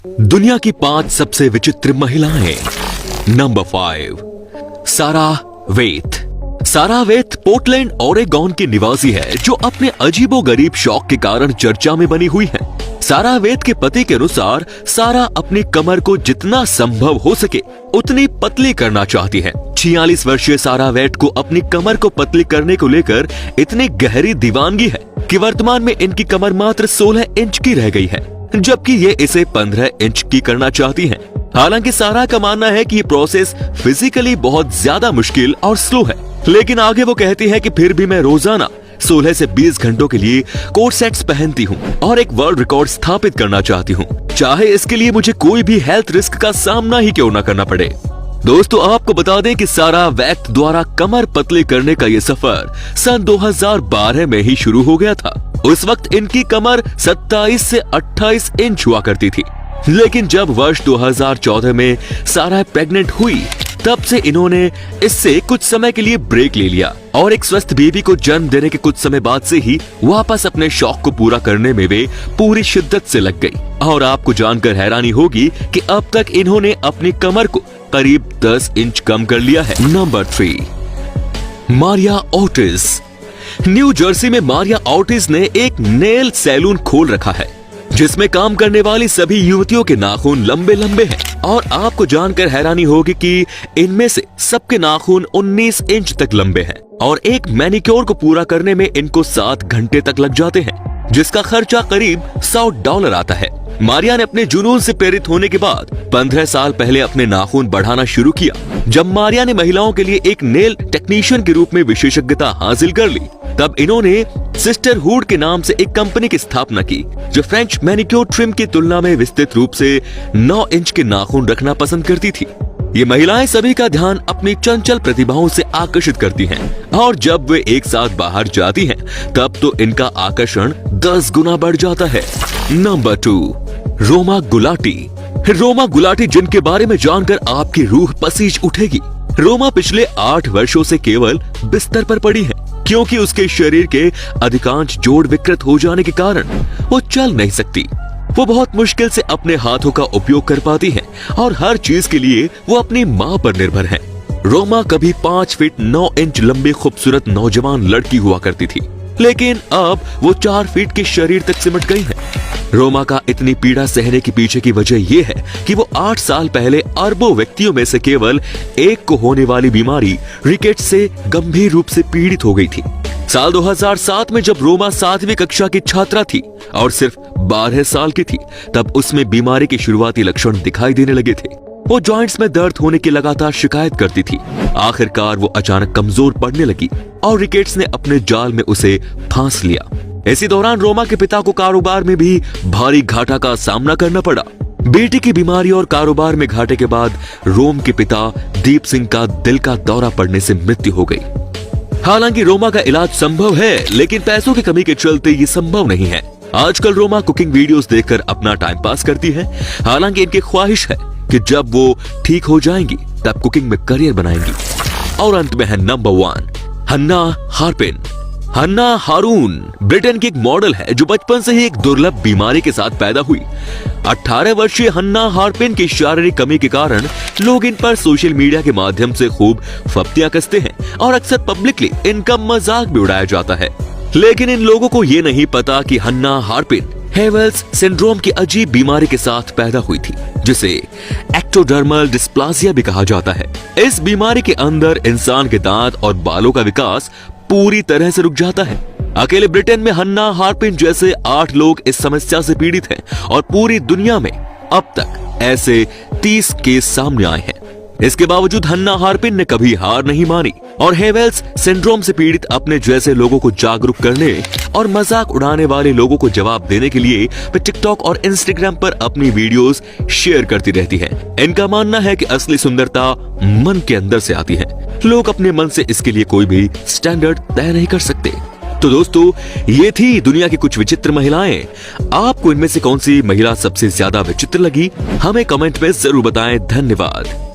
दुनिया की 5 सबसे विचित्र महिलाएं। नंबर 5, सारा वेथ। सारा वेथ पोर्टलैंड ओरेगॉन की निवासी है जो अपने अजीबोगरीब शौक के कारण चर्चा में बनी हुई है। सारा वेथ के पति के अनुसार सारा अपनी कमर को जितना संभव हो सके उतनी पतली करना चाहती है। 46 वर्षीय सारा वेथ को अपनी कमर को पतली करने को लेकर इतनी गहरी दीवानगी है कि वर्तमान में इनकी कमर मात्र 16 इंच की रह गई है, जबकि ये इसे 15 इंच की करना चाहती हैं। हालांकि सारा का मानना है कि ये प्रोसेस फिजिकली बहुत ज्यादा मुश्किल और स्लो है, लेकिन आगे वो कहती है कि फिर भी मैं रोजाना 16 से 20 घंटों के लिए कोर्सेट्स पहनती हूँ और एक वर्ल्ड रिकॉर्ड स्थापित करना चाहती हूँ, चाहे इसके लिए मुझे कोई भी हेल्थ रिस्क का सामना ही क्यों न करना पड़े। दोस्तों, आपको बता दें कि सारा वेथ द्वारा कमर पतली करने का ये सफर सन 2012 में ही शुरू हो गया था। उस वक्त इनकी कमर 27 से 28 इंच हुआ करती थी, लेकिन जब वर्ष 2014 में सारा प्रेग्नेंट हुई तब से इन्होंने इससे कुछ समय के लिए ब्रेक ले लिया और एक स्वस्थ बेबी को जन्म देने के कुछ समय बाद से ही वापस अपने शौक को पूरा करने में वे पूरी शिद्दत से लग गई। और आपको जानकर हैरानी होगी कि अब तक इन्होंने अपनी कमर को करीब 10 इंच कम कर लिया है। Number 3, Maria Otis. New Jersey में मारिया ओटिस ने एक नेल सैलून खोल रखा है जिसमें काम करने वाली सभी युवतियों के नाखून लंबे लंबे हैं और आपको जानकर हैरानी होगी कि इनमें से सबके नाखून 19 इंच तक लंबे हैं और एक मैनिक्योर को पूरा करने में इनको 7 घंटे तक लग जाते हैं, जिसका खर्चा करीब $100 आता है। मारिया ने अपने जुनून से प्रेरित होने के बाद 15 साल पहले अपने नाखून बढ़ाना शुरू किया। जब मारिया ने महिलाओं के लिए एक नेल टेक्नीशियन के रूप में विशेषज्ञता हासिल कर ली, तब इन्होंने सिस्टरहुड के नाम से एक कंपनी की स्थापना की जो फ्रेंच मैनिक्योर ट्रिम की तुलना में विस्तृत रूप से 9 इंच के नाखून रखना पसंद करती थी। ये महिलाएं सभी का ध्यान अपनी चंचल प्रतिभाओं से आकर्षित करती हैं और जब वे एक साथ बाहर जाती हैं तब तो इनका आकर्षण 10 गुना बढ़ जाता है। नंबर 2, रोमा गुलाटी। रोमा गुलाटी, जिनके बारे में जानकर आपकी रूह पसीज उठेगी। रोमा पिछले 8 वर्षों से केवल बिस्तर पर पड़ी है क्योंकि उसके शरीर के अधिकांश जोड़ विकृत हो जाने के कारण वो चल नहीं सकती। वो बहुत मुश्किल से अपने हाथों का उपयोग कर पाती है और हर चीज के लिए वो अपनी माँ पर निर्भर है। रोमा कभी 5 फीट 9 इंच लंबी खूबसूरत नौजवान लड़की हुआ करती थी, लेकिन अब वो 4 फीट के शरीर तक सिमट गई है। रोमा का इतनी पीड़ा सहने के पीछे की वजह ये है कि वो 8 साल पहले अरबों व्यक्तियों में से केवल एक को होने वाली बीमारी रिकेट्स से गंभीर रूप से पीड़ित हो गई थी। साल 2007 में जब रोमा 7वीं कक्षा की छात्रा थी और सिर्फ 12 साल की थी, तब उसमें बीमारी के शुरुआती लक्षण दिखाई देने लगे थे। वो जॉइंट्स में दर्द होने की लगातार शिकायत करती थी। आखिरकार वो अचानक कमजोर पड़ने लगी और रिकेट्स ने अपने जाल में उसे फांस लिया। इसी दौरान रोमा के पिता को कारोबार में भी भारी घाटा का सामना करना पड़ा। बेटी की बीमारी और कारोबार में घाटे के बाद रोम के पिता दीप सिंह का दिल का दौरा पड़ने से मृत्यु हो गई। हालांकि रोमा का इलाज संभव है, लेकिन पैसों की कमी के चलते ये संभव नहीं है। आजकल रोमा कुकिंग वीडियोस देखकर अपना टाइम पास करती है। हालांकि इनकी ख्वाहिश है कि जब वो ठीक हो जाएंगी तब कुकिंग में करियर बनाएंगी। और अंत में है नंबर 1, हन्ना हार्पिन। हन्ना हारून ब्रिटेन की एक मॉडल है जो बचपन से ही एक दुर्लभ बीमारी के साथ पैदा हुई। 18 वर्षीय हन्ना हार्पिन की शारीरिक कमी के कारण लोग इन पर सोशल मीडिया के माध्यम से खूब फप्तियां कसते हैं और अक्सर पब्लिकली इनका मजाक भी उड़ाया जाता है। लेकिन इन लोगों को ये नहीं पता कि हन्ना हार्पिन हेवल्स सिंड्रोम की अजीब बीमारी के साथ पैदा हुई थी, जिसे एक्टोडर्मल डिस्प्लासिया भी कहा जाता है। इस बीमारी के अंदर इंसान के दांत और बालों का विकास पूरी तरह से रुक जाता है। अकेले ब्रिटेन में हन्ना हार्पिन जैसे 8 लोग इस समस्या से पीड़ित हैं और पूरी दुनिया में अब तक ऐसे 30 केस सामने आए हैं। इसके बावजूद हन्ना हार्पिन ने कभी हार नहीं मानी और हेवेल्स सिंड्रोम से पीड़ित अपने जैसे लोगों को जागरूक करने और मजाक उड़ाने वाले लोगों को जवाब देने के लिए वे टिकटॉक और इंस्टाग्राम पर अपनी वीडियोस शेयर करती रहती है। इनका मानना है कि असली सुंदरता मन के अंदर से आती है। लोग अपने मन से इसके लिए कोई भी स्टैंडर्ड तय नहीं कर सकते। तो दोस्तों, ये थी दुनिया की कुछ विचित्र महिलाएं। आपको इनमें से कौन सी महिला सबसे ज्यादा विचित्र लगी, हमें कमेंट में जरूर बताएं। धन्यवाद।